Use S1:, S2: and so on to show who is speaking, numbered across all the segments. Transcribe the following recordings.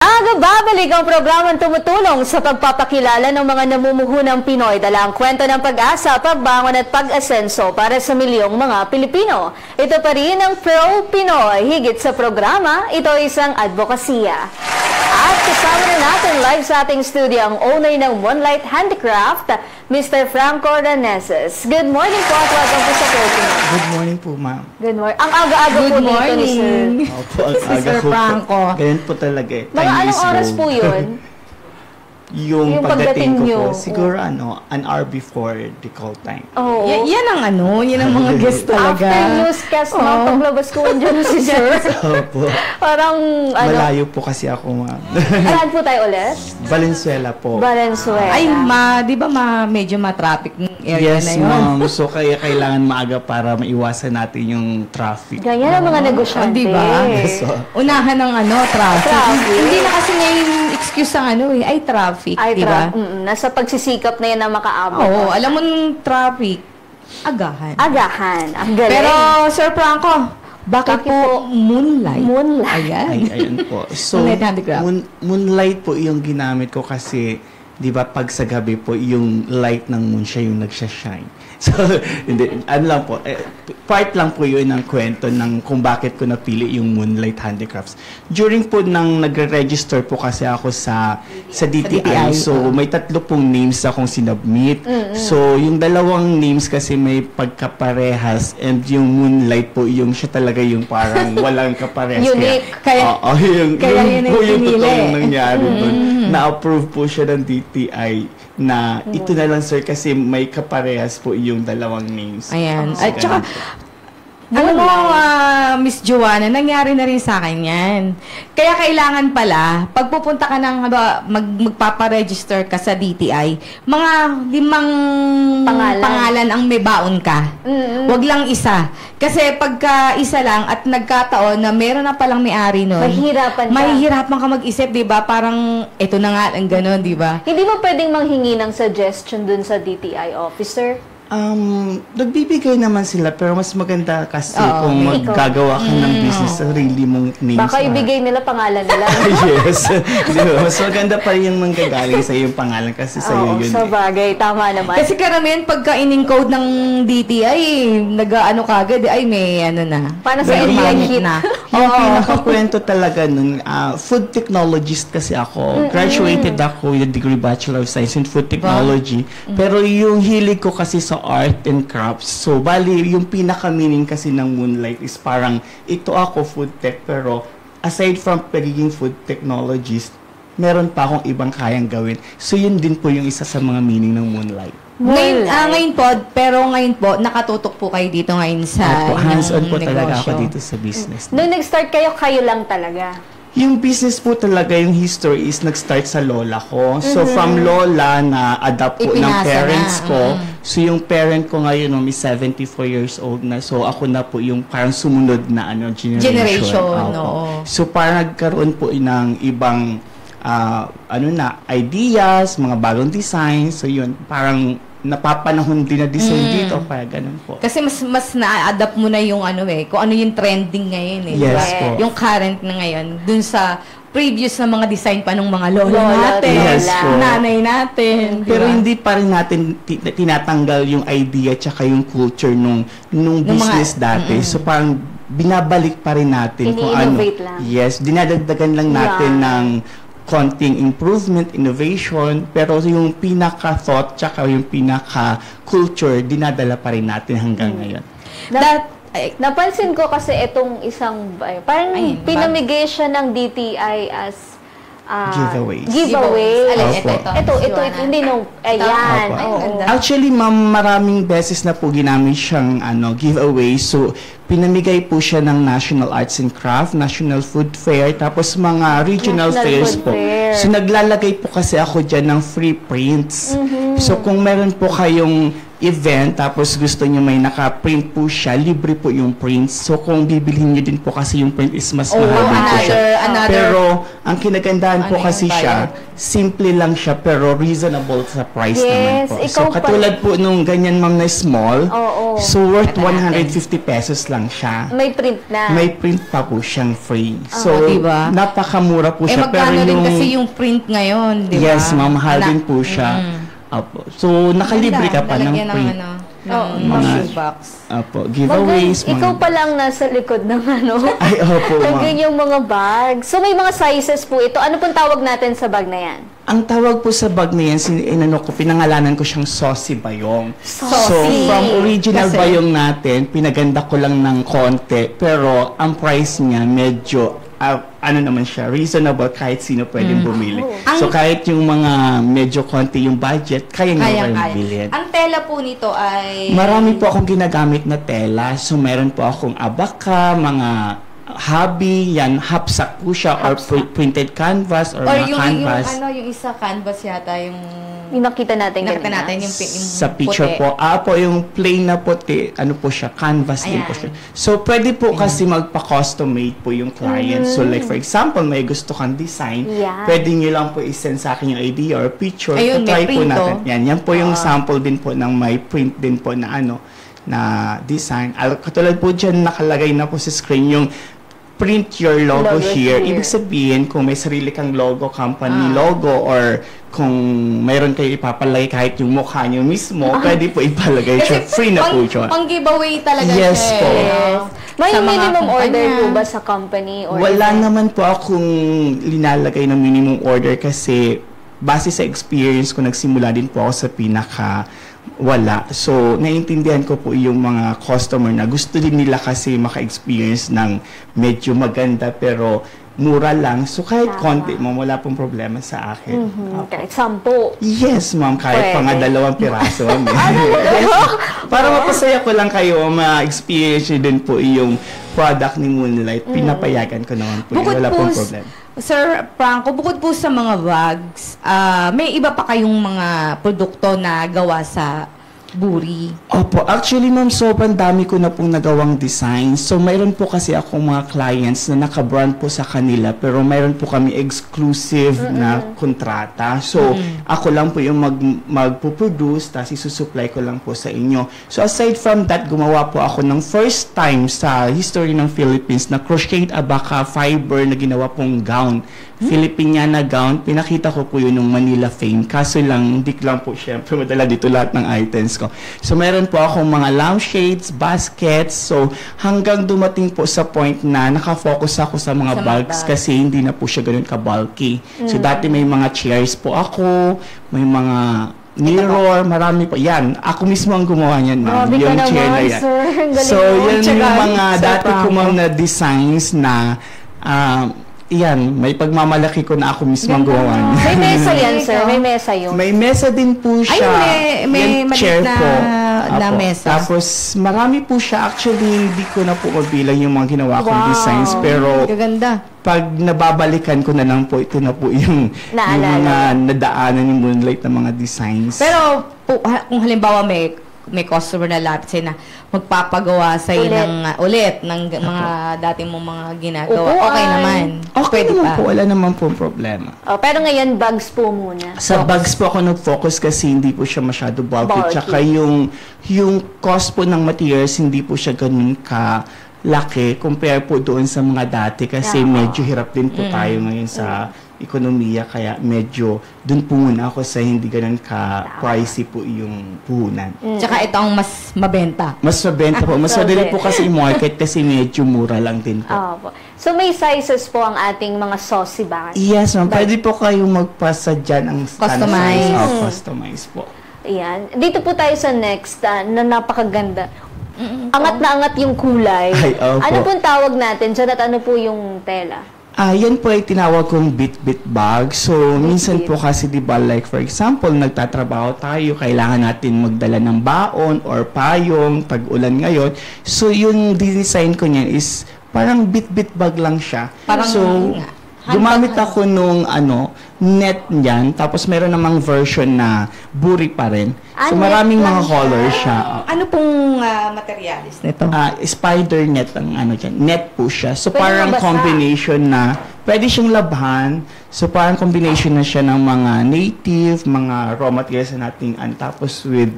S1: Babalik ang programang tumutulong sa pagpapakilala ng mga namumuhunang Pinoy, dala ang kwento ng pag-asa, pagbangon at pag-asenso para sa milyong mga Pilipino. Ito pa rin ang Pro Pinoy. Higit sa programa, ito isang advokasya. At kasama na natin live sa ating studio ang owner ng Moonlight Handicraft, Mr. Franco Raneses. Good morning po at welcome po sa Pro Pinoy.
S2: Good morning po, ma'am.
S1: Good morning. Ang aga-aga po dito ni Sir.
S2: Opo, ang aga po
S3: Franco.
S2: Ganyan po talaga eh.
S1: Mga anong oras po yun?
S2: Yung pagdating ko
S1: nyo,
S2: po, siguro an hour before the call time.
S1: Oo.
S3: Yan ang mga guest talaga.
S1: After newscast, paglabas ko andyan si Sir.
S2: Opo.
S1: Parang,
S2: Malayo po kasi ako, ma'am.
S1: Saan po tayo ulit?
S2: Valenzuela po.
S1: Valenzuela.
S3: Ay, di ba medyo ma-traffic ng area
S2: Yes,
S3: na yun?
S2: ma'am. So, kaya kailangan maaga para maiwasan natin yung traffic.
S1: Ganyan ang mga negosyante.
S3: Diba?
S2: So,
S3: Unahan ng traffic. Hindi na kasi ngayon excuse ang ay traffic, diba?
S1: Nasa pagsisikap na yan na makaabot.
S3: Oo, alam mo ng traffic, agahan.
S1: Agahan. Ang galing.
S3: Pero, Sir Franco, bakit po Moonlight?
S1: Moonlight.
S2: Ayan po. So,
S3: Moonlight Handicraft.
S2: Moonlight po yung ginamit ko kasi, di ba, pag sa gabi po, yung light ng moon siya yung nagsha-shine. So, hindi, ano lang po, part lang po yun ng kwento ng kung bakit ko napili yung Moonlight Handicrafts. During po nang nagre-register po kasi ako sa DTI, so may 3 pong names akong sinubmit. So, yung 2 names kasi may pagkaparehas and yung Moonlight po, yung siya talaga yung parang walang kaparehas.
S1: Unique.
S3: Kaya
S2: yun po yung totoong nangyari doon. Na-approve po siya ng DTI na ito na lang sir kasi may kaparehas po yung 2 names.
S3: Ayan. At saka, alam mo, Miss Joanna, nangyari na rin sa akin yan. Kaya kailangan pala, pag pupunta ka ng, magpaparegister ka sa DTI, mga 5 pangalan ang may baon ka. Wag lang isa. Kasi pagka isa lang at nagkataon na meron na palang may-ari nun, mahihirapan ka mag-isip, di ba? Parang, ito na nga, ang gano'n, di ba?
S1: Hindi mo pwedeng manghingi ng suggestion dun sa DTI officer?
S2: Nagbibigay naman sila pero mas maganda kasi kung maggagawa ka ng business sa sarili mong names.
S1: Baka ibigay nila pangalan nila.
S2: Yes. Mas maganda pa yung manggagaling sa iyong pangalan kasi sa iyo yun.
S1: Sa bagay, tama naman.
S3: Kasi karamihan pagka in-encode ng DTI, nag-ano kagad, ay may na.
S1: Paano sa NDI hit
S3: na?
S2: Yung pinakakwento talaga nun, food technologist kasi ako. Graduated ako with a degree Bachelor of Science in Food Technology. Pero yung hilig ko kasi sa art and crafts. So, bali, yung pinaka-meaning kasi ng Moonlight is parang, ito ako food tech, pero aside from pagiging food technologist, meron pa akong ibang kayang gawin. So, yun din po yung isa sa mga meaning ng Moonlight.
S3: Ngayon po, nakatutok po kayo dito ngayon sa
S2: hands-on po
S3: negosyo.
S2: talaga ako dito sa business.
S1: Nung nag-start kayo lang talaga?
S2: Yung business po talaga, yung history is nag-start sa lola ko. So, from lola na adapt po ng parents ko. So, yung parent ko ngayon is 74 years old na. So, ako na po yung parang sumunod na generation. So, parang nagkaroon po ng ibang ideas, mga bagong design. So, yun, parang napapanahon din na design dito, kaya ganun po.
S3: Kasi mas na-adapt mo na yung kung ano yung trending ngayon
S2: Yes po.
S3: Yung current na ngayon, dun sa previous na mga design pa ng mga lola natin, nanay natin.
S2: Pero hindi pa rin natin tinatanggal yung idea tsaka yung culture nung business dati. So parang binabalik pa rin natin kung ano.
S1: Lang.
S2: Yes, dinadagdagan lang natin ng konting improvement, innovation, pero yung pinaka-thought tsaka yung pinaka-culture, dinadala pa rin natin hanggang ngayon.
S1: Napansin ko kasi itong isang, parang pinamigay siya ng DTI as giveaway. Ito, hindi ayan.
S2: Actually, ma'am, maraming beses na po ginamit siyang giveaway. So, pinamigay po siya ng National Arts and Craft, National Food Fair, tapos mga regional fairs po. So, naglalagay po kasi ako dyan ng free prints. So, kung meron po kayong event, tapos gusto nyo may naka-print po siya, libre po yung print. So, kung bibilhin nyo din po kasi yung print is mas mahal din po siya. Pero, ang kinagandahan po kasi siya, simple lang siya, pero reasonable sa price naman po. So, katulad po nung ganyan ma'am na small, so worth 150 pesos lang siya.
S1: May print na.
S2: May print pa po siyang free. So,
S3: diba?
S2: Napakamura po siya.
S3: Magkano rin kasi yung print ngayon, di ba?
S2: Yes, ma'am, mahal din po siya. Apo. So, nakalibre ka pa ng print.
S3: Mga shoebox.
S2: Apo, giveaways.
S1: Ikaw pa lang nasa likod ng
S2: Ay, opo, ma'am.
S1: yung mga bag. So, may mga sizes po ito. Ano pong tawag natin sa bag na yan?
S2: Ang tawag po sa bag na yan, pinangalanan ko siyang Saucy Bayong. So, from original bayong natin, pinaganda ko lang ng konti. Pero, ang price niya medyo ano naman siya, reasonable kahit sino pwedeng bumili. So, kahit yung mga medyo konti yung budget, kaya nga kayong bilhin.
S3: Ang tela po nito ay...
S2: Marami po akong ginagamit na tela. So, meron po akong abaka, mga hobby, yan, hapsak po siya, or printed canvas, or mga canvas.
S3: Yung isa canvas yata, yung
S1: nakita natin
S3: yung
S2: sa picture
S3: puti.
S2: po. Yung plain na puti, ano po siya, canvas din po siya. So, pwede po kasi magpa-custom made po yung client. So, like for example, may gusto kang design, pwede nyo lang po isend sa akin yung idea or picture.
S3: Ayun,
S2: try po natin. Yan po yung sample din po ng may print din po na na design. Katulad po dyan, nakalagay na po sa screen yung print your logo here. Ibig sabihin, kung may sarili kang logo, company logo, or kung mayroon kayo ipapalagay kahit yung mukha nyo mismo, pwede po ipalagay siya. Free na po siya.
S3: Pang giveaway talaga siya.
S2: Yes po.
S1: May minimum order po ba sa company? Or
S2: wala naman po akong linalagay ng minimum order kasi base sa experience ko, nagsimula din po ako sa wala. So, naiintindihan ko po yung mga customer na gusto din nila kasi maka-experience ng medyo maganda pero mura lang. So, kahit konti, ma'am, wala pong problema sa akin.
S1: Kahit 10.
S2: Yes, ma'am. Kahit pa nga 2 piraso. Para mapasaya ko lang kayo, ma-experience nyo din po yung product ni Moonlight. Pinapayagan ko naman po. Wala pong problema.
S3: Sir Franco, bukod po sa mga bags, may iba pa kayong mga produkto na gawa sa Buri?
S2: Opo. Actually, ma'am, sobrang dami ko na pong nagawang design. So, mayroon po kasi akong mga clients na naka-brand po sa kanila, pero mayroon po kami exclusive na kontrata. So, ako lang po yung magpo-produce, tapos isusupply ko lang po sa inyo. So, aside from that, gumawa po ako ng first time sa history ng Philippines na crocheted abaka fiber na ginawa pong gown. Filipiniana gown. Pinakita ko po yun ng Manila Fame. Kaso lang, hindi lang po syempre madala dito lahat ng items ko. So, meron po akong mga lampshades, baskets. So, hanggang dumating po sa point na nakafocus ako sa mga bags kasi hindi na po siya ganun ka-bulky. So, dati may mga chairs po ako, may mga mirror, marami po. Yan, ako mismo ang gumawa niyan, ma'am. Yung chair na yan. So, yan yung mga dati ko mga designs na yan, may pagmamalaki ko na ako mismo ang gawa niya.
S1: May mesa yan, sir. May mesa yun.
S2: May mesa din po siya.
S3: Ay, may
S2: chair
S3: na,
S2: po.
S3: na mesa.
S2: Tapos, marami po siya. Actually, hindi ko na po mabilang yung mga ginawa kong designs. Pero,
S3: gaganda.
S2: Pag nababalikan ko na lang po, ito na po yung mga nadaanan ni Moonlight na mga designs.
S3: Pero, kung halimbawa may customer na lapse na magpapagawa sa ulit ng mga dati mong mga ginagawa. Okay naman.
S2: Okay naman po. Wala naman po problema.
S1: Pero ngayon, bags po muna.
S2: Sa bags po ako nag-focus kasi hindi po siya masyado bulky. Tsaka yung cost po ng materials, hindi po siya ganun laki compare po doon sa mga dati kasi medyo hirap din po tayo ngayon sa ekonomiya kaya medyo doon po muna ako sa hindi ganun ka-pricey po yung puhunan.
S3: Tsaka ito ang mas mabenta.
S2: Mas mabenta po. Mas madali po kasi market kasi medyo mura lang din po.
S1: So may sizes po ang ating mga saucy bags?
S2: Yes, ma'am. Pwede po kayong magpasa dyan ang
S3: customize.
S2: Customize po.
S1: Ayan. Dito po tayo sa next na napakaganda. Angat na angat yung kulay. Ano pong tawag natin dyan at ano po yung tela?
S2: Yan po ay tinawag kong bit-bit bag. So, minsan po kasi, di ba, like for example, nagtatrabaho tayo, kailangan natin magdala ng baon or payong, tag-ulan ngayon. So, yung design ko niyan is parang bit-bit bag lang siya.
S3: Parang,
S2: Gumamit ako nung net niyan, tapos meron namang version na buri pa rin. So
S1: net
S2: maraming
S1: lang
S2: mga colors siya.
S3: Ano pong materialis nito?
S2: Spider net ang dyan. Net po siya. So
S1: Pwede
S2: parang
S1: mabasa.
S2: combination na, pwede siyang labhan. So parang combination na siya ng mga native, mga raw materials na nating tapos with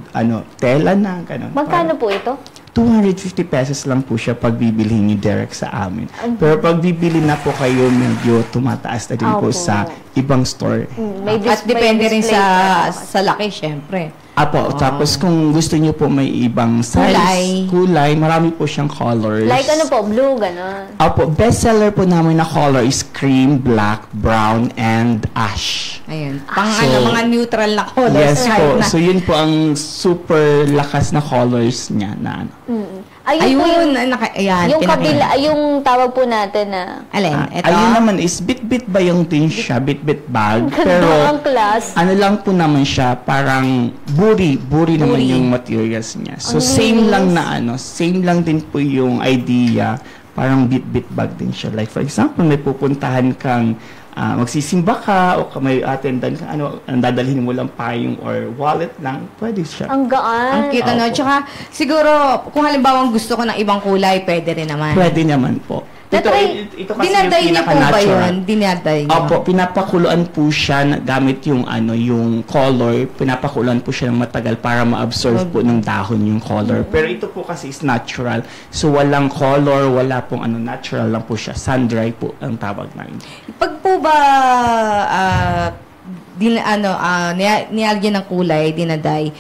S2: tela na, ganun.
S1: Magkano po ito?
S2: 250 pesos lang po siya pag bibilhin niyo direct sa amin. Pero pag bibili na po kayo, medyo tumataas na din po
S1: Opo.
S2: sa ibang store.
S1: May
S3: At depende rin
S1: display pa.
S3: sa laki, syempre.
S2: Apo, tapos kung gusto niyo po may ibang size, kulay, marami po siyang colors.
S1: Like po, blue, gano'n.
S2: Apo, bestseller po namin na color is cream, black, brown, and ash.
S3: Ayun.
S2: So,
S3: Mga neutral na colors.
S2: Yes
S3: kahit
S2: po.
S3: na-
S2: So yun po ang super lakas na colors niya na
S1: Ayun po yung,
S3: ayan.
S1: yung
S3: pinakita.
S1: kabila, yung tawag po natin na
S3: Alin? Ito?
S2: ayun naman is bit-bit ba yung din siya, bit-bit bag.
S1: ganda
S2: Pero
S1: ang class.
S2: ano lang po naman siya, parang buri naman yung materials niya. So
S1: Ang
S2: same
S1: linis.
S2: lang na same lang din po yung idea, parang bit-bit bag din siya. Like for example, may pupuntahan kang magsisimba ka o may attendan ka, ang dadalhin mo lang payong or wallet lang, pwede siya.
S1: Ang gaan.
S3: Ang cute, ano?
S2: Opo.
S3: Tsaka, siguro, kung halimbawa gusto ko ng ibang kulay, pwede rin naman.
S2: Pwede naman po. Ito kasi
S3: Dinaday
S2: yung
S3: niyo po ba
S2: pinaka-natural.
S3: yun? Dinaday niyo?
S2: Opo, pinapakuluan po siya gamit yung color, pinapakuluan po siya ng matagal para ma-absorb po ng dahon yung color. Pero ito po kasi is natural. So walang color, wala pong natural lang po siya. Sun-dry po ang tawag namin.
S3: Pag po ba niyalagyan ng kulay, dinaday,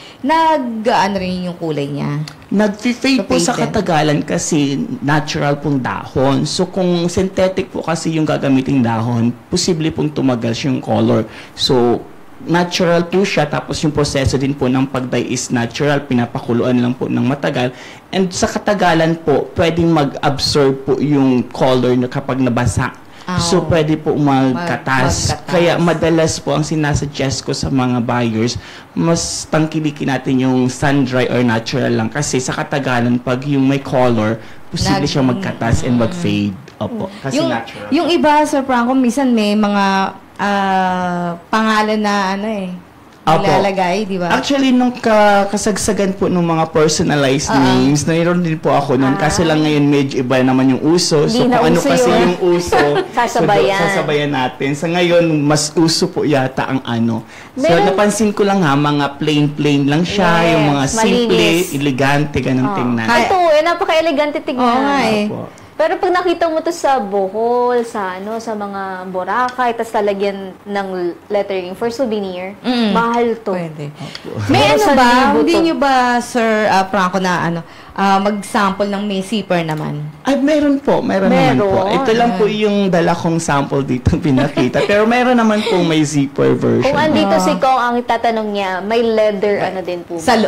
S3: rin yung kulay niya?
S2: Nag-fade po sa
S3: Fade din.
S2: katagalan kasi natural pong dahon. So kung synthetic po kasi yung gagamiting dahon, posible pong tumagal yung color. So natural po siya, tapos yung proseso din po ng pag-dye is natural, pinapakuluan lang po ng matagal. And sa katagalan po, pwedeng mag-absorb po yung color na kapag nabasa. So, pwede po magkatas.
S3: Magkatas.
S2: Kaya madalas po ang sinasuggest ko sa mga buyers, mas tangkilikin natin yung sun-dry or natural lang. Kasi sa katagalan, pag yung may color, posible siyang magkatas and mag-fade. Opo, kasi natural.
S3: Yung iba, Sir Franco, minsan may mga pangalan na
S2: Opo.
S3: nilalagay, di ba?
S2: Actually, nung kasagsagan po ng mga personalized names, mayroon din po ako nun. Kasi lang ngayon medyo iba naman yung uso. So,
S1: Hindi na
S2: kung ano
S1: uso
S2: kasi
S1: yun.
S2: yung uso,
S1: Sasabayan.
S2: sasabayan natin. Sa ngayon, mas uso po yata ang So,
S1: Meron-
S2: napansin ko lang mga plain lang siya.
S1: Yes,
S2: yung mga simple,
S1: malinis.
S2: elegante, ganun tingnan.
S1: Ito, napaka-elegante tignan.
S3: Oo nga eh.
S2: Opo.
S1: Pero pag nakita mo to sa Bohol, sa mga Boracay, tapos talagyan ng lettering for souvenir, mahal to.
S3: Pwede. May
S1: Sa
S3: ba?
S1: libo
S3: Hindi
S1: to.
S3: nyo ba, Sir Franco, na mag-sample ng may zipper naman?
S2: Ay, meron naman po.
S1: Meron.
S2: Ito lang po yung dala kong sample dito pinakita. Pero meron naman po may zipper version.
S1: Kung andito si Kong, ang itatanong niya, may leather ano din po.
S3: Sa
S1: yung,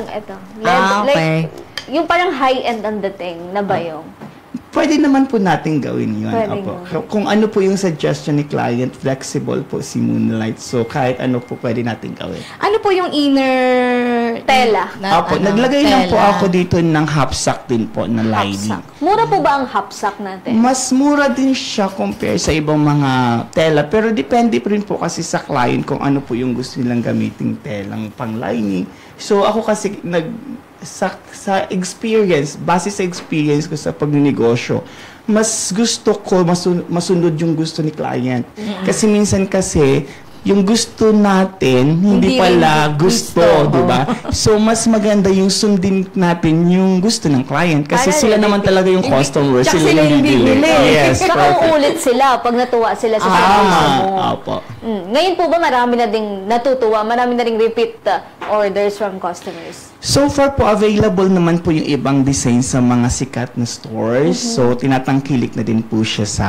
S1: eto,
S3: okay.
S1: like, yung parang high-end ang dating na bayong.
S2: Pwede naman po natin gawin yun.
S1: Pwede
S2: Opo.
S1: nga.
S2: Kung ano po yung suggestion ni client, flexible po si Moonlight. So, kahit ano po pwede natin gawin.
S3: Ano po yung inner
S1: Tela.
S2: Opo, naglagay lang po ako dito ng hapsak din po na lining.
S1: Hapsak. Mura po ba ang hapsak natin?
S2: Mas mura din siya compare sa ibang mga tela. Pero depende po rin po kasi sa client kung ano po yung gusto nilang gamiting telang pang lining. So, ako kasi sa experience, base sa experience ko sa pagnenegosyo, mas gusto ko masunod yung gusto ni client. Kasi minsan kasi yung gusto natin, hindi pala
S3: rin
S2: gusto,
S3: gusto.
S2: di ba? So, mas maganda yung sundin natin yung gusto ng client. Kasi
S1: Para
S2: sila naman talaga yung customer.
S3: Tsaka
S2: Sila
S3: sila
S2: yung
S3: yung
S2: bibili.
S3: bibili.
S2: Yes,
S1: Saka
S2: perfect.
S1: uulit sila pag natuwa sila sa service mo.
S2: Opo.
S1: Ngayon po ba marami na ding natutuwa, marami na ding repeat orders from customers?
S2: So far po, available naman po yung ibang design sa mga sikat na stores. So, tinatangkilik na din po siya sa...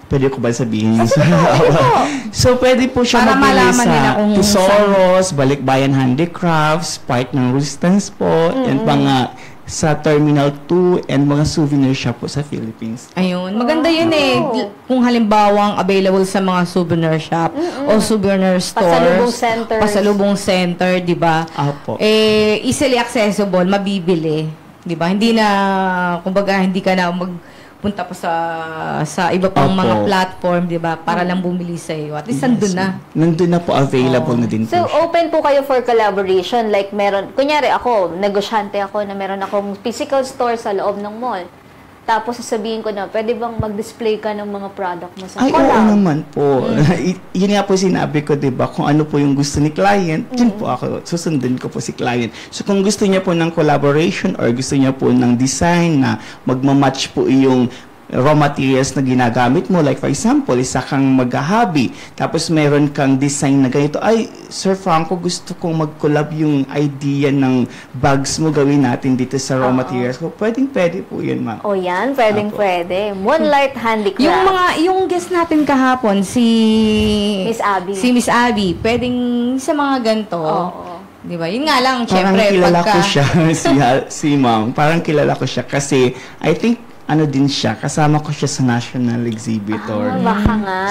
S2: Pwede ko ba sabihin? So, pwede po siya
S3: Para
S2: mabili
S3: malaman nila
S2: sa
S3: kung
S2: Tesoros, Balikbayan Handicrafts, part ng Resistance po, and mga sa Terminal 2, and mga souvenir shop po sa Philippines.
S3: Ayun. Maganda yun
S1: Wow.
S3: Kung halimbawang available sa mga souvenir shop o souvenir stores.
S1: Pasalubong centers.
S3: Pasalubong center, di ba?
S2: Apo.
S3: Easily accessible, mabibili. Di ba? Hindi na, kumbaga, hindi ka na punta pa sa iba pang
S2: Opo.
S3: mga platform, 'di ba? Para lang bumili sa iyo. At least nandun na.
S2: Nandun na po, available na din po
S1: So,
S2: siya.
S1: open po kayo for collaboration. Like, kunyari ako, negosyante ako na meron akong physical store sa loob ng mall. Tapos sasabihin ko na, pwede bang mag-display ka ng mga product mo sa
S2: Ay, oo
S1: collab?
S2: naman po. Yun nga po sinabi ko, diba? Kung ano po yung gusto ni client, yun po ako, susundin ko po si client. So, kung gusto niya po ng collaboration or gusto niya po ng design na magmamatch po yung raw materials na ginagamit mo. Like, for example, isa kang mag-hobby, tapos meron kang design na ganito. Ay, Sir Franco, gusto kong mag-collab yung idea ng bags mo, gawin natin dito sa raw materials ko. Pwede po yun, ma'am.
S1: O yan, pwede. Moonlight Handicraft.
S3: Yung guest natin kahapon, si Miss Abby, pwedeng sa mga ganito.
S1: Oo.
S3: Di ba? Yun nga lang,
S2: Parang
S3: syempre,
S2: kilala ko siya, si ma'am. Parang kilala ko siya kasi I think ano din siya, kasama ko siya sa national exhibitor.
S1: Baka nga.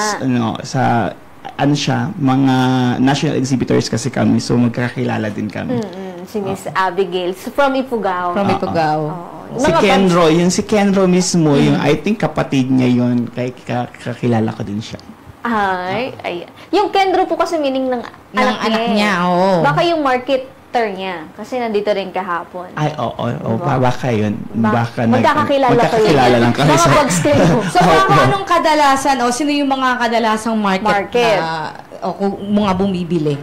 S2: Mga national exhibitors kasi kami, so magkakilala din kami.
S1: Si Miss Abigail. From Ifugao.
S3: From Ifugao.
S2: Si Kenro, si Kenro mismo, yung I think kapatid niya yun, kaya kakilala ko din siya.
S1: Ay. Yung Kendro po kasi meaning ng anak niya.
S3: Oo.
S1: Baka yung marketer niya. Kasi nandito rin kahapon.
S2: Ay, oo. Baka yun. Baka
S1: magkakakilala
S2: lang kami.
S1: Mga bags kayo.
S3: So, anong kadalasan, sino yung mga kadalasang market. Na, mga bumibili?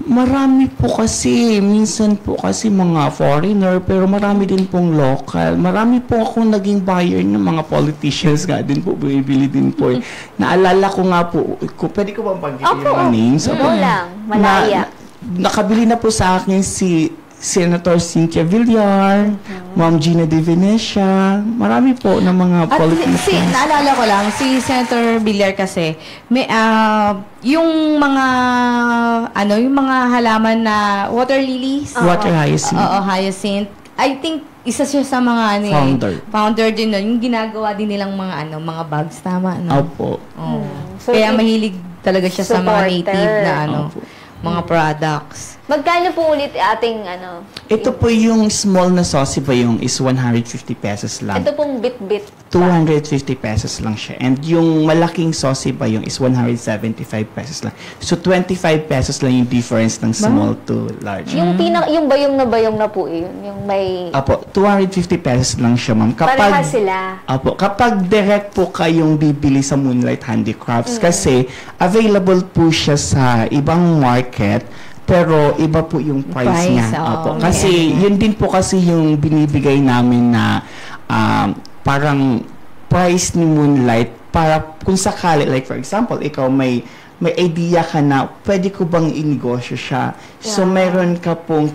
S2: Marami po kasi, minsan po kasi mga foreigner, pero marami din pong local. Marami po akong naging buyer ng mga politicians nga din po, bumibili din po. Naalala ko nga po, pwede ko bang pag-ibigay mga names?
S1: Lang, malaya.
S2: Nakabili na po sa akin si Senator Cynthia Villar, Ma'am Gina De Venecia, marami po ng mga politicians.
S3: Naalala ko lang, si Senator Villar kasi, may, yung mga halaman na water lilies.
S2: Water hyacinth.
S3: Oo, hyacinth. I think, isa siya sa mga founder din nun. Yung ginagawa din nilang mga bags, tama, no?
S2: Opo.
S1: So,
S3: kaya mahilig talaga siya sa mga native na mga products.
S1: Magkano po ulit ating
S2: Ito po yung small na saucy ba yung is 150 pesos lang.
S1: Ito pong bit-bit.
S2: 250 pesos lang siya. And yung malaking saucy ba yung is 175 pesos lang. So 25 pesos lang yung difference ng small to large.
S1: Yung bayong na po yun. Yung may...
S2: Apo, 250 pesos lang siya, ma'am.
S1: Parehas sila.
S2: Apo, kapag direct po kayong bibili sa Moonlight Handicrafts, kasi available po siya sa ibang market, pero iba po yung price niya. Opo. Kasi yun din po kasi yung binibigay namin na parang price ni Moonlight para kung sakali, like for example, ikaw may idea ka na pwede ko bang inegosyo siya. So mayroon ka pong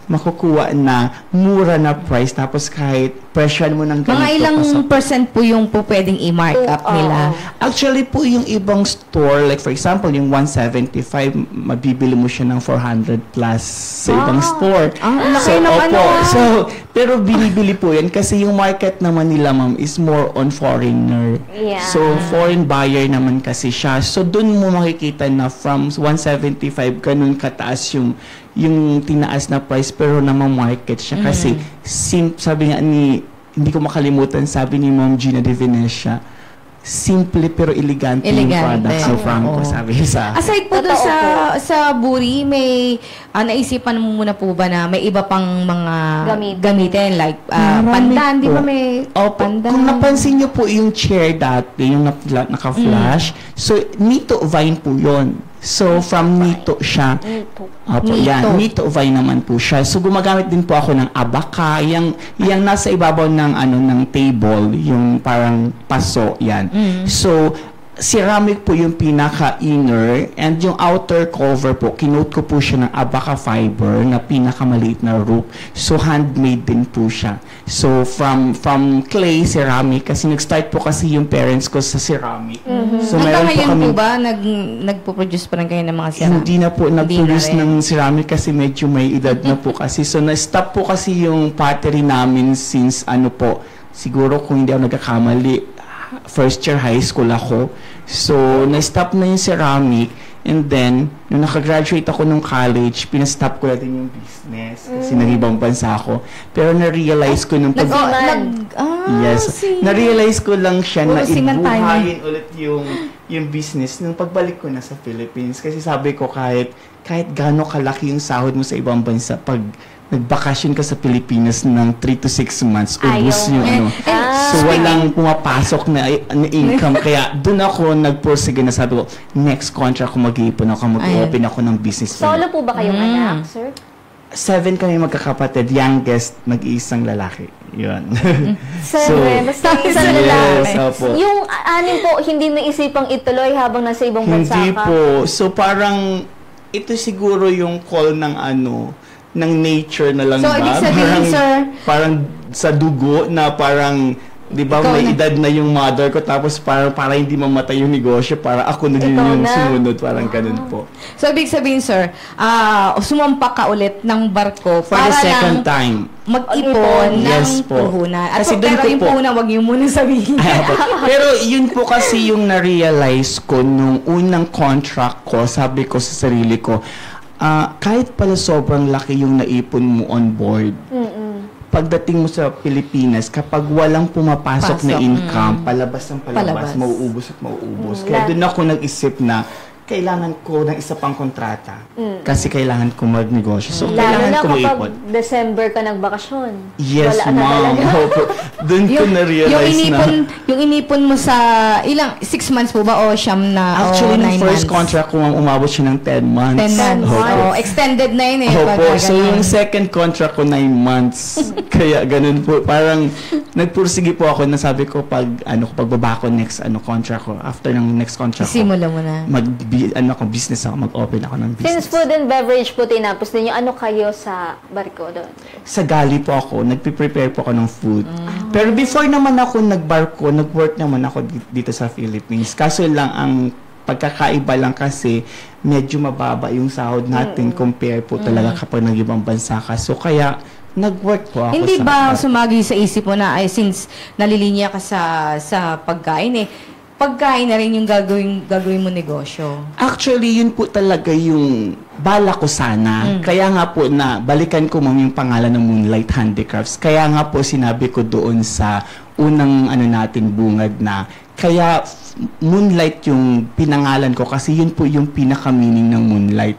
S2: makukuha na mura na price tapos kahit presyon mo ng ganito.
S3: Mga ilang percent po yung po pwedeng i-mark up nila?
S2: Actually po yung ibang store, like for example, yung 175, mabibili mo siya ng 400 plus sa ibang store. Pero binibili po yan kasi yung market naman nila, ma'am, is more on foreigner.
S1: Yeah.
S2: So, foreign buyer naman kasi siya. So, dun mo makikita na from 175, ganun kataas yung tinaas na price pero namang market siya kasi sabi nga hindi ko makalimutan, sabi ni Ma'am Gina De Venecia, simple pero elegante yung product sa Franco, sabi sa akin.
S3: Aside po doon sa Buri, may naisipan mo muna po ba na may iba pang mga gamitin like pandan, di ba may pandan?
S2: Kung napansin niyo po yung chair dati, yung naka-flash, so Nito Vine po yon. So, from Nito siya. Nito Vine naman po siya. So, gumagamit din po ako ng abaka. Yang nasa ibabaw ng table, yung parang paso, yan. So, ceramic po yung pinaka-inner and yung outer cover po, kinote ko po siya ng abaka fiber na pinakamaliit na rope. So, handmade din po siya. So, from clay, ceramic, kasi nag-start po kasi yung parents ko sa ceramic. So,
S3: hanggang ngayon po ba, nagpo-produce pa rin kayo ng mga ceramic?
S2: Hindi na po nag-produce ng ceramic kasi medyo may edad na po kasi. So, na-stop po kasi yung pottery namin since siguro kung hindi ako nagkakamali, first year high school ako. So, na-stop na yung ceramic. And then, nung nakagraduate ako ng college, pinastop ko na din yung business kasi nag-ibang bansa ako. Pero na-realize ko nung na-realize ko lang siya na ibuhayin ulit yung business nung pagbalik ko na sa Philippines. Kasi sabi ko kahit gaano kalaki yung sahod mo sa ibang bansa, pag nagbakasyon ka sa Pilipinas ng 3 to 6 months, ubus yung ano. So, walang pumapasok na income. Kaya, doon ako nagpursige na sabi ko, next contract ko mag-iipon ako, mag-open ako ng business.
S1: Solo po ba kayong anak, sir?
S2: 7 kami magkakapatid. Youngest, mag-iisang lalaki. Yun.
S1: 7? Basta isang lalaki.
S2: Yes,
S1: yung anin po, hindi naisipang ituloy habang nasa ibang bansa ka?
S2: Hindi po. So, parang, ito siguro yung call ng ng nature na lang
S3: ba? So, ibig sabihin, sir,
S2: parang sa dugo na parang, di ba, may edad na yung mother ko, tapos para hindi mamatay yung negosyo, para ako na din yung sumunod, parang ganun po.
S3: So, ibig sabihin, sir, sumampak ka ulit ng barko
S2: for the second time.
S3: Mag-ipon ng puhunan. At
S2: kasi
S3: pero yung puhunan, wag yung muna sabihin.
S2: Pero yun po kasi yung na-realize ko nung unang contract ko, sabi ko sa sarili ko, kahit pala sobrang laki yung naipon mo on board, pagdating mo sa Pilipinas, kapag walang pumapasok na income, palabas ng palabas, mauubos at mauubos. Kaya doon ako nag-isip na kailangan ko ng isa pang kontrata. Kasi kailangan ko magnegosyo. So, kailangan ko maipon.
S1: Kapag December ka nagbakasyon.
S2: Yes, ma'am. Doon ko na-realize
S3: yung inipon mo sa ilang 6 months po ba o siyam na
S2: actually,
S3: o 9 months?
S2: Actually, first contract ko umabot siya ng 10 months.
S3: 10 months. Extended na yun eh.
S2: So, yung second contract ko 9 months. Kaya ganun po. Parang nagpursige po ako na sabi ko pagbaba ko next contract ko. After ng next contract ko.
S3: Simula mo na.
S2: Business ako, mag-open ako ng business.
S1: Since food and beverage po tinapos ninyo, ano kayo sa barko doon?
S2: Sa gali po ako, nagpe-prepare po ako ng food. Pero before naman ako nagbarko, nag-work naman ako dito sa Philippines. Kaso lang, ang pagkakaiba lang kasi medyo mababa yung sahod natin compare po talaga kapag nag-ibang bansa ka. So kaya, nag-work po ako.
S3: Hindi ba sumagi sa isip mo na, since nalilinya ka sa pagkain pagkain na rin yung gagawin mo negosyo?
S2: Actually, yun po talaga yung bala ko sana. Kaya nga po na balikan ko yung pangalan ng Moonlight Handicrafts. Kaya nga po sinabi ko doon sa unang natin bungad na kaya Moonlight yung pinangalan ko kasi yun po yung pinaka-meaning ng Moonlight.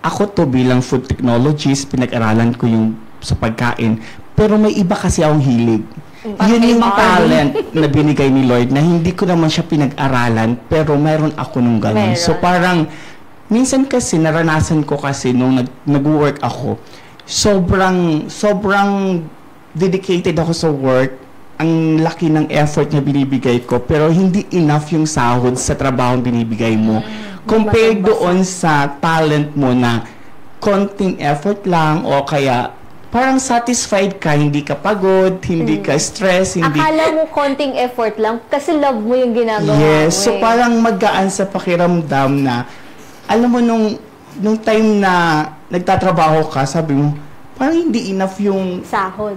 S2: Ako to bilang food technologist, pinag-aralan ko yung sa pagkain. Pero may iba kasi akong hilig. Yun yung talent na binigay ni Lord na hindi ko naman siya pinag-aralan pero meron ako nung gano'n. So parang minsan kasi naranasan ko kasi nung nag-work ako, sobrang dedicated ako sa work. Ang laki ng effort na binibigay ko pero hindi enough yung sahod sa trabaho binibigay mo. Compared doon sa talent mo na konting effort lang o kaya parang satisfied ka, hindi ka pagod, hindi ka stress, hindi...
S1: Akala mo konting effort lang kasi love mo yung ginagawa mo.
S2: Yes, so parang magaan sa pakiramdam na, alam mo, nung time na nagtatrabaho ka, sabi mo, parang hindi enough yung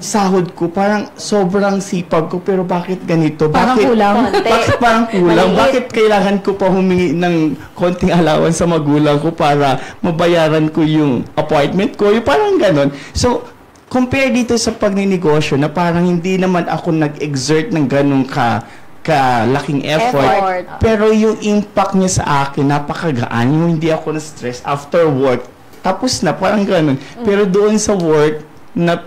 S2: sahod ko. Parang sobrang sipag ko, pero bakit ganito?
S3: Parang kulang.
S2: Bakit parang kulang? Bakit kailangan ko pa humingi ng konting allowance sa magulang ko para mabayaran ko yung apartment ko? Yung parang ganon. So, compare dito sa pagninegosyo na parang hindi naman ako nag-exert ng ganun kalaking effort. Pero yung impact niya sa akin, napakagaan. Yung hindi ako na-stress after work. Tapos na, parang ganun. Pero doon sa work, na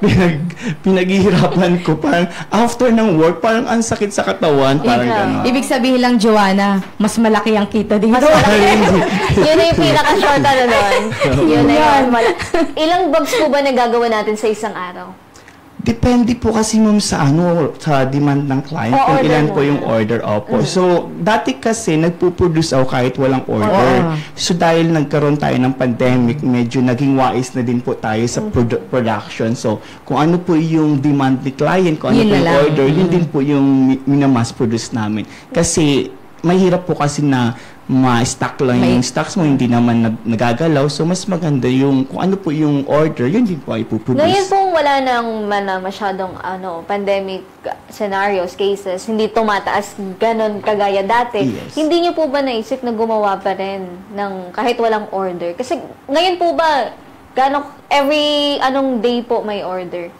S2: pinaghihirapan ko, parang after ng work, parang ang sakit sa katawan, parang gano'n.
S3: Ibig sabihin lang, Joanna, mas malaki ang kita dito.
S1: Mas malaki. Yun na yung pinaka-short doon. Yun na yun. Ilang bags po ba nagagawa natin sa isang araw?
S2: Depende po kasi sa demand ng client, kung ilan po yung order. So, dati kasi nagpo-produce ako kahit walang order. So, dahil nagkaroon tayo ng pandemic, medyo naging wais na din po tayo sa production. So, kung ano po yung demand ni client, kung ano po yung order, yun din po yung minamass produce namin. Kasi, mahirap po kasi na ma-stock lang yung stocks mo, hindi naman nagagalaw. So, mas maganda yung, kung ano po yung order, yun din po ay puproduce.
S1: Ngayon po wala nang masyadong pandemic scenarios, cases, hindi tumataas ganon kagaya dati.
S2: Yes.
S1: Hindi niyo po ba naisip na gumawa pa rin ng kahit walang order? Kasi ngayon po ba, every day po may order?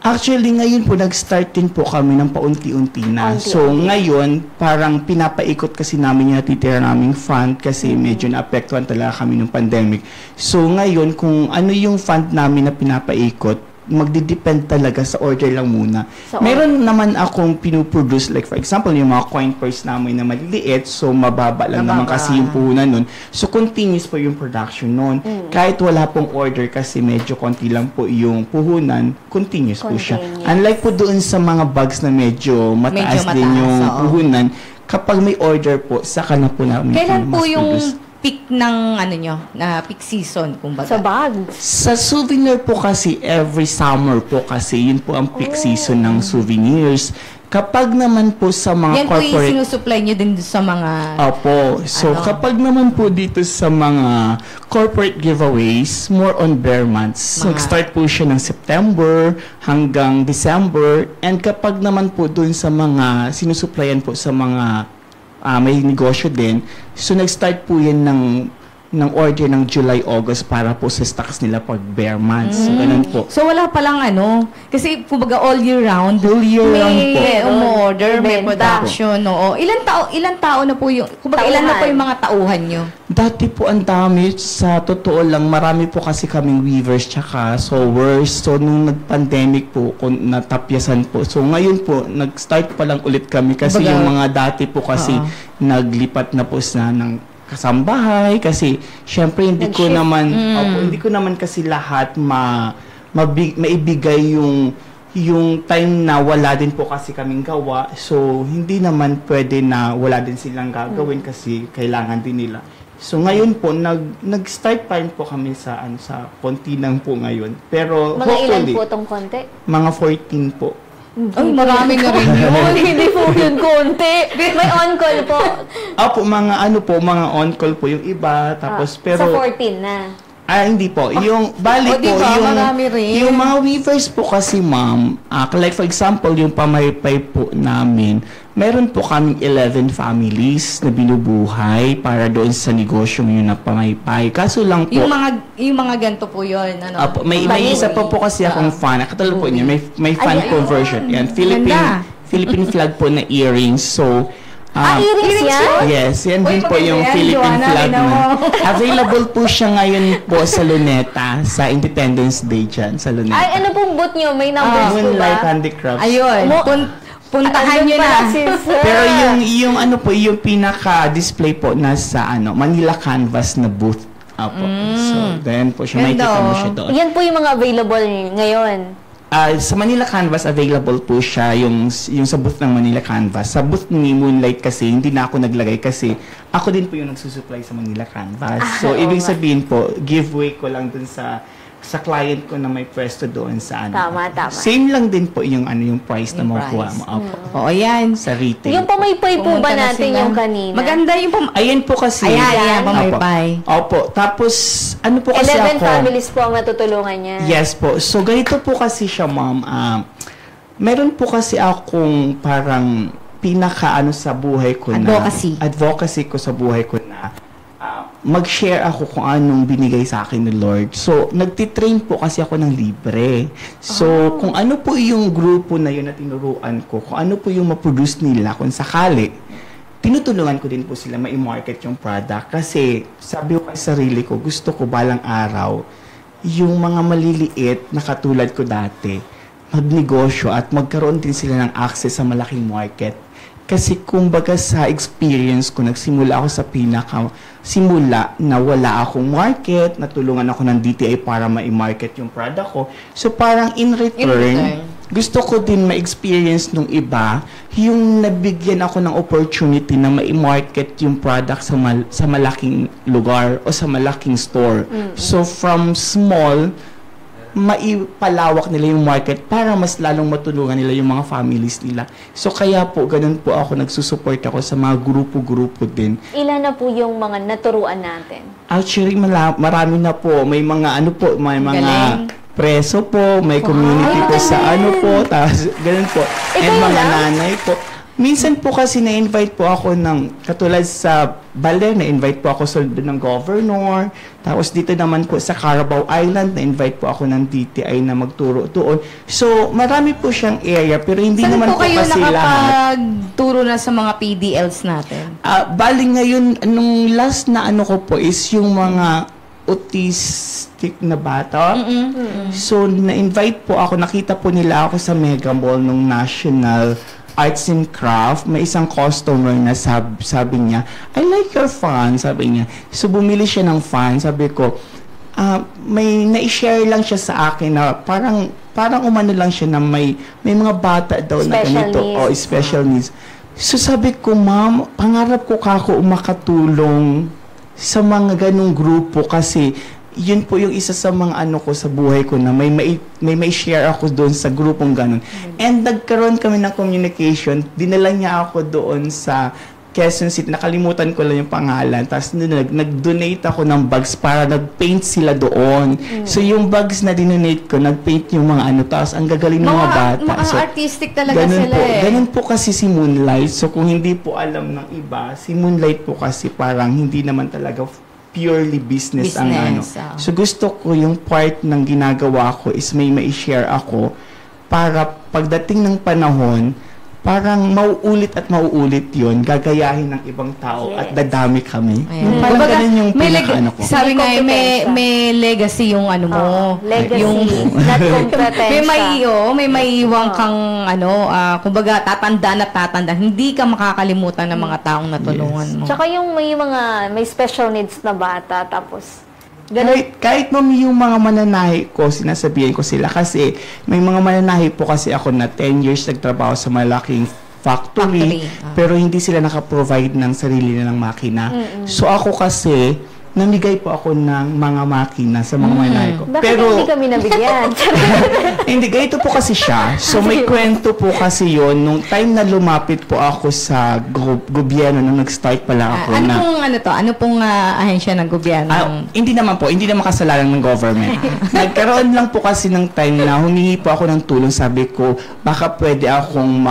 S2: Actually, ngayon po, nag-start din po kami ng paunti-unti na. So, ngayon, parang pinapaikot kasi namin yung natitira naming fund kasi medyo naapektuhan talaga kami ng pandemic. So, ngayon, kung ano yung fund namin na pinapaikot, magdidepend talaga sa order lang muna. Meron naman akong pinuproduce, like for example, yung mga coin purse namin na maliliit, so mababa lang naman kasi yung puhunan nun. So, continuous po yung production nun. Kahit wala pong order kasi medyo konti lang po yung puhunan, continuous po siya. Unlike po doon sa mga bags na medyo mataas din yung puhunan, kapag may order po, saka na po namin
S3: kailan po yung
S2: produce.
S3: peak ng na peak season kumbaga?
S1: Sa bags.
S2: Sa souvenir po kasi every summer po kasi yun po ang peak season ng souvenirs. Kapag naman po sa mga
S3: yan
S2: corporate...
S3: Yan po yung sinusupply nyo din sa mga...
S2: Opo. So, kapag naman po dito sa mga corporate giveaways, more on bare months. Nag-start po siya ng September hanggang December. And kapag naman po dun sa mga sinusupplyan po sa mga may negosyo din. So, nag-start po yan ng order ng July, August para po sa stocks nila pag bare months. So, ganun po.
S3: So, wala palang kasi kumbaga all year round.
S2: All year round po.
S3: May umorder, may
S1: Benta.
S3: production, oo. Ilan tao na po yung, kumbaga ilan na po yung mga tauhan nyo?
S2: Dati po ang dami, sa totoo lang, marami po kasi kaming weavers tsaka sewers. So, nung nag-pandemic po, natapyasan po. So, ngayon po, nag-start pa lang ulit kami kasi yung mga dati po kasi naglipat na po ng kasambahay kasi syempre hindi ko naman kasi lahat maibigay yung time na wala din po kasi kaming gawa. So, hindi naman pwede na wala din silang gagawin kasi kailangan din nila. So, ngayon po, nag-start pa rin po kami sa konti lang po ngayon. Pero,
S1: mga ilan po itong konti?
S2: Mga 14 po.
S3: Ay, marami na rin yun.
S1: Hindi po yun konti. May on-call po.
S2: Opo, mga on-call po yung iba. Tapos, pero...
S1: Sa 14 na.
S2: Hindi po. Yung, bali po,
S3: diba, marami rin.
S2: yung mga weavers po kasi, ma'am, like for example, yung pamaypay po namin, meron po kaming 11 families na binubuhay para doon sa negosyo yun na pamaypay. Kaso lang po...
S3: Yung mga ganito po yun.
S2: May isa pa po kasi akong fan. Katulad po niya, may fan conversion. Yan, Philippine flag po na earrings. So,
S1: earrings yan?
S2: Yes, yan din po yung Philippine flag na. Available po siya ngayon po sa Luneta, sa Independence Day dyan, sa Luneta.
S1: Ay, ano pong boot nyo? May numbers po ba?
S2: Moonlight Handicrafts.
S3: Ayun. Puntahan nyo na.
S2: Pero yung yung pinaka-display po nasa Manila Canvas na booth. So, then po siya, makikita mo siya doon.
S1: Yan po yung mga available ngayon.
S2: Sa Manila Canvas, available po siya yung sa booth ng Manila Canvas. Sa booth ni Moonlight kasi, hindi na ako naglagay kasi ako din po yung nagsusupply sa Manila Canvas. So, ibig sabihin po, giveaway ko lang dun sa client ko na may pwesto doon sa
S1: Tama.
S2: Same lang din po yung price na makukuha mo.
S3: Oo, yan.
S2: Sa retail.
S1: Yung pamaypay po ba natin yung kanina?
S3: Maganda yung
S2: Ayan po kasi.
S3: Ayan, pamaypay.
S2: Opo. Tapos, ano po kasi
S1: 11 families po ang matutulungan niya.
S2: Yes po. So, ganito po kasi siya, ma'am. Meron po kasi akong parang sa buhay ko advocacy ko sa buhay ko na mag-share ako kung anong binigay sa akin ni Lord. So, nagtitrain po kasi ako ng libre. So, kung ano po yung grupo na yun na tinuruan ko, kung ano po yung ma-produce nila, kung sakali, tinutulungan ko din po sila ma-market yung product. Kasi, sabi ko sa sarili ko, gusto ko balang araw, yung mga maliliit na katulad ko dati, magnegosyo at magkaroon din sila ng access sa malaking market. Kasi kumbaga sa experience ko, nagsimula ako sa simula na wala akong market, natulungan ako ng DTI para ma-market yung product ko. So parang in return, gusto ko din ma-experience nung iba, yung nabigyan ako ng opportunity na ma-market yung product sa malaking lugar o sa malaking store. So from small, maipalawak nila yung market para mas lalong matulungan nila yung mga families nila. So kaya po, ganun po ako, nagsusupport ako sa mga grupo-grupo din.
S1: Ilan na po yung mga naturuan natin?
S2: Actually, marami na po. May mga may mga
S3: Galing.
S2: preso po, may community po sa po, tapos ganun po. And
S1: Ikaw
S2: mga
S1: lang?
S2: nanay po. Minsan po kasi na-invite po ako katulad sa Baler, na-invite po ako ng governor. Tapos dito naman po sa Carabao Island, na-invite po ako ng DTI na magturo doon. So, marami po siyang area, pero hindi
S3: Saan
S2: naman
S3: po
S2: po
S3: kayo
S2: kasi lahat.
S3: nakapagturo na sa mga PDLs natin?
S2: Bali ngayon, nung last na ko po is yung mga autistic na bata. So, na-invite po ako, nakita po nila ako sa Mega Mall nung National Arts and Craft. May isang customer na sabi niya, I like your fan, sabi niya. So, bumili siya ng fan. Sabi ko, may na-share lang siya sa akin na parang umano lang siya na may mga bata daw na
S1: Special
S2: ganito.
S1: needs.
S2: O, special needs. So, sabi ko, ma'am, pangarap ko kako makatulong sa mga ganong grupo kasi yun po yung isa sa mga ko sa buhay ko na may share ako doon sa grupong ganun. And nagkaroon kami ng communication, dinala niya ako doon sa Quezon City, nakalimutan ko lang yung pangalan, tapos nag-donate ako ng bags para nag-paint sila doon. So yung bags na dinonate ko, nag-paint yung mga tapos ang gagaling ng mga bata.
S3: Mga
S2: So,
S3: artistic talaga
S2: ganun
S3: sila
S2: po,
S3: eh.
S2: ganun po kasi si Moonlight. So kung hindi po alam ng iba, si Moonlight po kasi parang hindi naman talaga purely business ang So gusto ko yung part ng ginagawa ko is may ma-share ako para pagdating ng panahon, parang mauulit at mauulit yun, gagayahin ng ibang tao at dadami kami.
S3: Ayan.
S2: Parang
S3: Kumbaga,
S2: ganun yung
S3: may
S2: pinaka ko.
S3: Sabi nga,
S1: May kompetensya.
S3: may legacy yung mo.
S1: Legacy,
S3: Yung,
S1: not kompetensya.
S3: may maiiwang kang kumbaga tatanda. Hindi ka makakalimutan ng mga taong natulungan mo.
S1: Tsaka yung may special needs na bata, tapos ganun.
S2: Kahit yung mga mananahi ko, sinasabihan ko sila kasi may mga mananahi po kasi ako na 10 years nagtrabaho sa malaking factory. Pero hindi sila nakaprovide ng sarili nilang makina. So ako kasi, namigay po ako ng mga makina sa mga mananahi ko.
S1: Bakit hindi kami nabigyan?
S2: Hindi, ganito po kasi siya. So may kwento po kasi yon nung time na lumapit po ako sa gobyerno nung nag-start pala ako na...
S3: Ano pong ahensya ng gobyerno?
S2: Hindi naman kasalanan ng government. Nagkaroon lang po kasi ng time na humingi po ako ng tulong. Sabi ko, baka pwede akong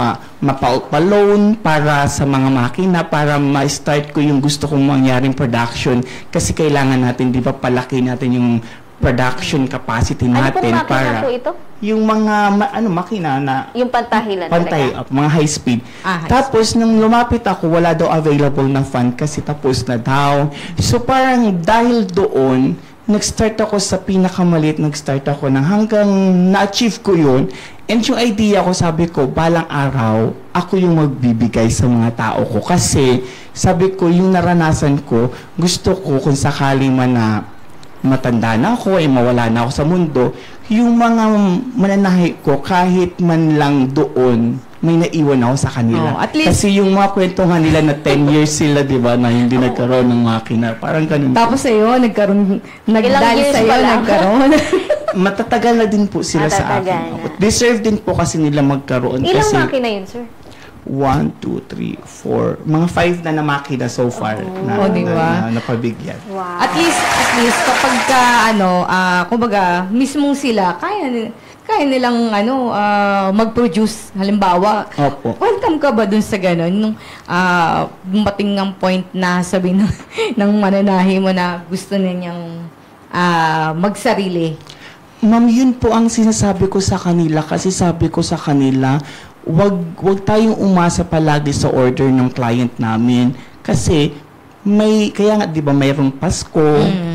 S2: mapa-loan para sa mga makina para ma-start ko yung gusto kong mangyaring production kasi kailangan natin, di ba, palaki natin yung production capacity natin
S1: ano pong makina
S2: para
S1: po ito?
S2: Yung mga makina na
S1: Yung pantahilan
S2: pantay
S1: talaga?
S2: up, mga high speed.
S3: High
S2: Tapos nung lumapit ako, wala daw available na fund kasi tapos na daw. So parang dahil doon, nag-start ako sa pinakamaliit, nag-start ako ng hanggang na-achieve ko yun. And yung idea ko, sabi ko, balang araw, ako yung magbibigay sa mga tao ko. Kasi, sabi ko, yung naranasan ko, gusto ko kung sakaling man na matanda na ako, mawala na ako sa mundo, yung mga mananahi ko, kahit man lang doon, may naiwan ako sa kanila.
S3: At least,
S2: kasi yung mga kwentuhan nila na 10 years sila, di ba, na hindi nagkaroon ng makina. Parang ganun.
S3: Tapos sa'yo, nagdahil
S1: years
S3: sa'yo,
S1: pa lang?
S3: nagkaroon.
S2: Matatagal na din po sila sa akin.
S1: na.
S2: Deserve din po kasi nila magkaroon.
S1: Ilang
S2: kasi
S1: makina yun, sir?
S2: 1, 2, 3, 4. Mga 5 na makina so far na,
S3: diba?
S2: na napabigyan.
S1: Wow.
S3: At least kapag kumbaga, mismong sila, kaya nilang mag-produce. Halimbawa,
S2: Opo.
S3: welcome ka ba dun sa gano'n? Nung dumating ng point na sabi ng mananahi mo na gusto ninyang magsarili.
S2: Ma'am, yun po ang sinasabi ko sa kanila kasi sabi ko sa kanila, wag tayong umasa palagi sa order ng client namin kasi kaya nga 'di ba mayroong Pasko,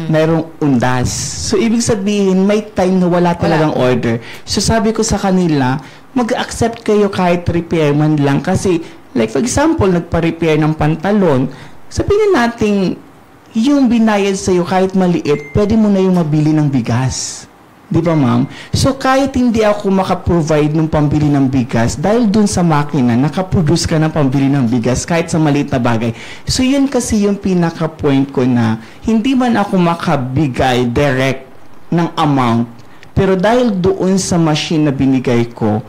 S2: mayroong Undas. So ibig sabihin may time na wala talagang order. So sabi ko sa kanila, mag-accept kayo kahit repair man lang kasi like for example, nagpa-repair ng pantalon, sabihin natin yung binayad sa'yo kahit maliit, pwede mo na yung mabili ng bigas. Di ba, ma'am? So, kahit hindi ako makaprovide ng pambili ng bigas, dahil dun sa makina, nakaproduce ka ng pambili ng bigas kahit sa maliit na bagay. So, yun kasi yung pinaka-point ko na hindi man ako makabigay direct ng amount, Pero dahil doon sa machine na binigay ko,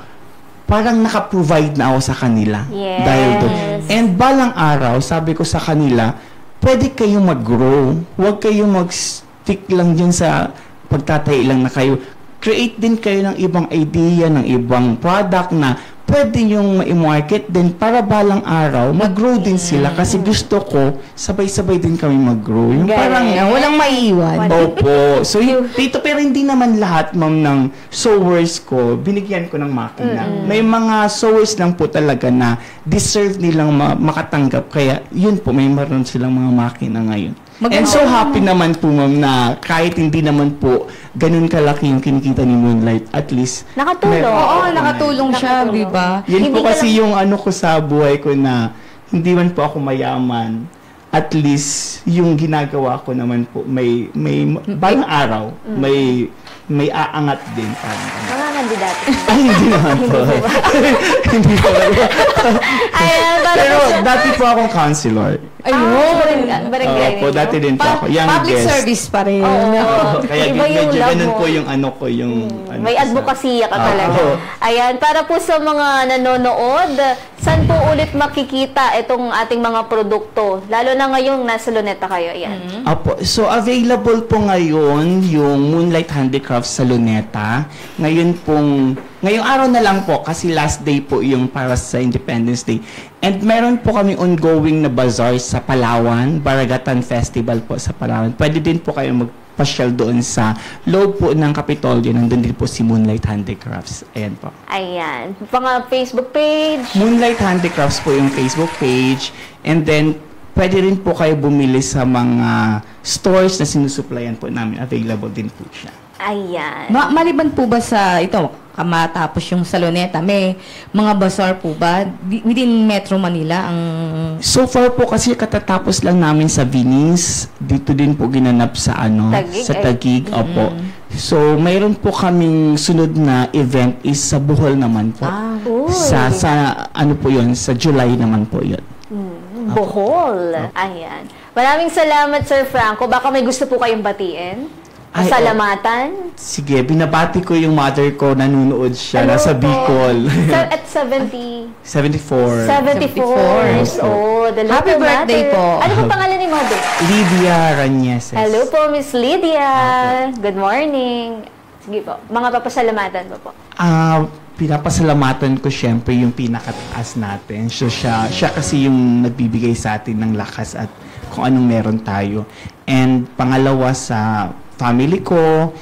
S2: parang naka-provide na ako sa kanila.
S1: Yes.
S2: Dahil doon. And balang araw, sabi ko sa kanila, pwede kayong mag-grow. Huwag kayong mag-stick lang dyan sa pagtatay lang na kayo. Create din kayo ng ibang idea, ng ibang product na pwede yung ma-market din para balang araw, mag-grow din sila. Kasi gusto ko, sabay-sabay din kami mag-grow. Yung parang,
S3: Walang maiiwan.
S2: opo. So, dito, pero hindi naman lahat, ma'am, ng sowers ko, binigyan ko ng makina. May mga sowers lang po talaga na deserve nilang makatanggap. Kaya, yun po, may maroon silang mga makina ngayon. And so happy naman po, ma'am, na kahit hindi naman po ganun kalaki yung kinikita ni Moonlight, at least
S1: Nakatulong.
S3: Oo, nakatulong siya, di ba?
S2: Yun
S1: Hindi
S2: po
S1: ka
S2: kasi yung ano ko sa buhay ko na hindi man po ako mayaman. At least yung ginagawa ko naman po may balang araw may aangat din parang.
S1: Mga kandidato.
S2: Ay, hindi naman po. Hindi po.
S1: Ayan,
S2: Pero dati po akong counselor.
S3: Ayun.
S2: Po, dati din po ako. Young
S3: Public
S2: guest.
S3: service pa rin.
S1: Oo.
S2: Kaya
S1: Iba yung
S2: medyo
S1: love
S2: ganun
S1: mo.
S2: po yung ano ko, yung ano
S1: May
S2: ko sa-
S1: advokasya ka talaga.
S2: Oo.
S1: Ayan, para po sa mga nanonood, saan po ulit makikita itong ating mga produkto? Lalo na ngayong nasa Luneta kayo. Ayan.
S2: Apo. So, available po ngayon yung Moonlight Handicrafts sa Luneta. Ngayong araw na lang po kasi last day po yung para sa Independence Day. And meron po kami ongoing na bazaar sa Palawan, Baragatan Festival po sa Palawan. Pwede din po kayo magpasyal doon sa loob po ng Kapitolyo. Nandun din po si Moonlight Handicrafts. Ayan po.
S1: Ayan. Mga Facebook page.
S2: Moonlight Handicrafts po yung Facebook page. And then, pwede rin po kayo bumili sa mga stores na sinusuplayan po namin. Available din po siya.
S1: Ayan.
S3: Maliban po ba sa ito, matapos yung Saloneta, may mga bazaar po ba within Metro Manila ang...
S2: So far po kasi katatapos lang namin sa Venice. Dito din po ginanap sa
S1: Taguig,
S2: sa
S1: ay.
S2: Taguig. Opo. So mayroon po kaming sunod na event is sa Bohol naman po.
S1: Uy.
S2: Sa ano po 'yon, sa July naman po 'yon.
S1: Bohol. Ayan. Maraming salamat, Sir Franco. Baka may gusto po kayong batiin?
S2: Ay,
S1: Pasalamatan?
S2: Sige, binabati ko yung mother ko, nanonood siya,
S1: Hello
S2: nasa
S1: po.
S2: Bicol.
S1: At 70...
S2: 74.
S1: 74 years old. Hello
S3: Happy
S1: po,
S3: birthday
S1: Mother.
S3: po.
S1: Ano po pangalan ni Mother?
S2: Lydia Ranieses.
S1: Hello po, Miss Lydia. Good morning. Sige po. Mga papasalamatan po po.
S2: Pinapasalamatan ko syempre yung pinakataas natin. So siya kasi yung nagbibigay sa atin ng lakas at kung anong meron tayo. And pangalawa sa family ko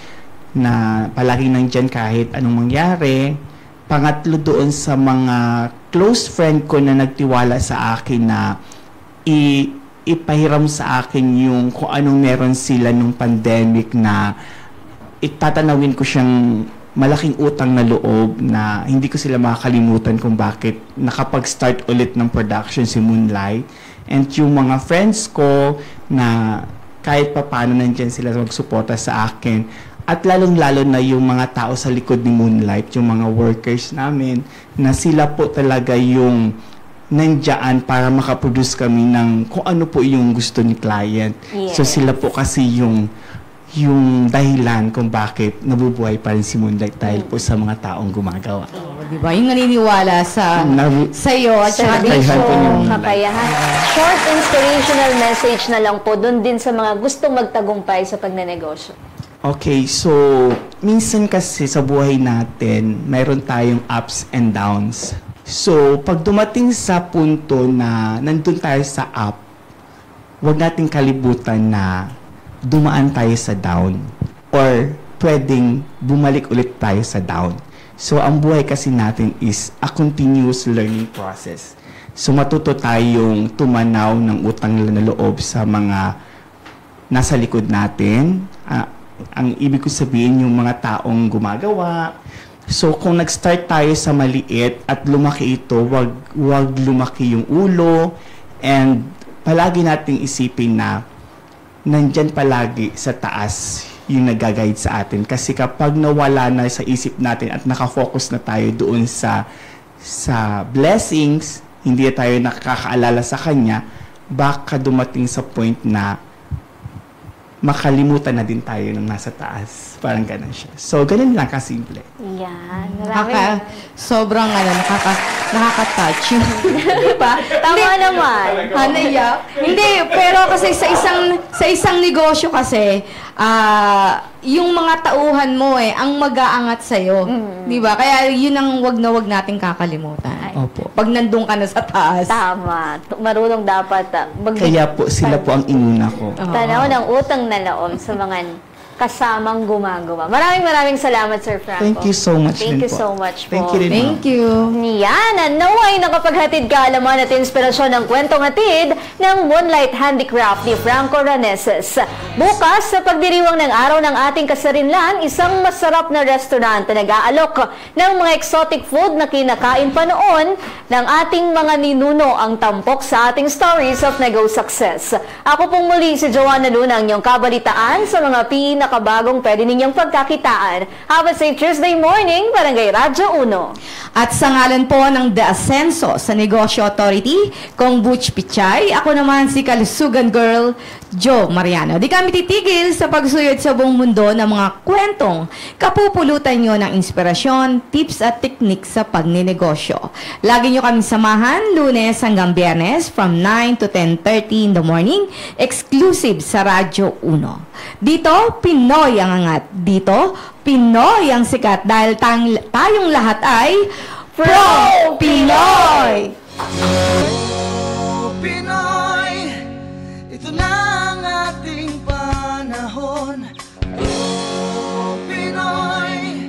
S2: na palagi nandyan kahit anong mangyari. Pangatlo doon sa mga close friend ko na nagtiwala sa akin na ipahiram sa akin yung kung anong meron sila nung pandemic na itatanawin ko siyang malaking utang na loob na hindi ko sila makakalimutan kung bakit nakapag-start ulit ng production si Moonlight. And yung mga friends ko na kahit pa paano nandyan sila magsuporta sa akin. At lalong-lalo na yung mga tao sa likod ni Moonlight, yung mga workers namin, na sila po talaga yung nandiyan para makaproduce kami ng kung ano po yung gusto ni client.
S1: Yes.
S2: So sila po kasi yung dahilan kung bakit nabubuhay pa rin si Moonlight dahil po sa mga taong gumagawa.
S3: Di ba? Yung naniniwala sa iyo at saka
S2: Kakayahan po niyo.
S1: Kakayahan. Short inspirational message na lang po doon din sa mga gustong magtagumpay sa pagnenegosyo.
S2: Okay, so minsan kasi sa buhay natin, mayroon tayong ups and downs. So, pag dumating sa punto na nandun tayo sa up, huwag nating kalibutan na dumaan tayo sa down or pwedeng bumalik ulit tayo sa down. So, ang buhay kasi natin is a continuous learning process. So, matuto tayong tumanaw ng utang na loob sa mga nasa likod natin. Ang ibig ko sabihin, yung mga taong gumagawa. So, kung nag-start tayo sa maliit at lumaki ito, wag lumaki yung ulo. And palagi nating isipin na nandyan palagi sa taas yung nag-guide sa atin. Kasi kapag nawala na sa isip natin at nakafocus na tayo doon sa blessings, hindi tayo nakakaalala sa Kanya, baka dumating sa point na makalimutan na din tayo ng nasa taas. Parang ganun siya. So, ganun lang kasimple.
S1: Yan.
S3: Sobrang nakaka-touch. Diba?
S1: Tama naman.
S3: Hanaya. Hindi, pero kasi sa isang negosyo kasi, yung mga tauhan mo ang mag-aangat sa'yo. Diba? Kaya yun ang wag nating kakalimutan.
S2: Opo.
S3: Pag nandun ka na sa taas.
S1: Tama. Marunong dapat.
S2: Kaya po, sila po ang inuna ko.
S1: Tanaw ng utang na loob sa mga kasamang gumagawa. Maraming salamat, Sir Franco.
S2: Thank you so much
S1: Thank
S2: din
S1: you
S2: po.
S1: so much po.
S2: Thank you rin,
S3: Thank you.
S1: Yan, naway nakapaghatid kaalaman at inspirasyon ng kwentong hatid ng Moonlight Handicraft ni Franco Raneses. Bukas, sa pagdiriwang ng araw ng ating kasarinlan, isang masarap na restaurant na nag-aalok ng mga exotic food na kinakain pa noon ng ating mga ninuno ang tampok sa ating Stories of Nego Success. Ako pong muli si Joanna Luna, ang inyong kabalitaan sa mga pinakabagong pwede ninyong pagkakitaan. Have a safe Tuesday morning, Barangay Radyo 1.
S3: At sa ngalan po ng The Ascenso sa Negosyo Authority, Kong Butch Pichay, ako naman si Kalusugan Girl, Jo Mariano. Di kami titigil sa pagsuyod sa buong mundo ng mga kwentong kapupulutan nyo ng inspirasyon, tips at teknik sa pagninegosyo. Lagi nyo kami samahan, Lunes hanggang Biyernes from 9 to 10:30 in the morning, exclusive sa Radyo 1. Dito, Pinoy ang angat. Dito, Pinoy ang sikat dahil tayong lahat ay Pro-Pinoy!
S4: Pinoy, ito na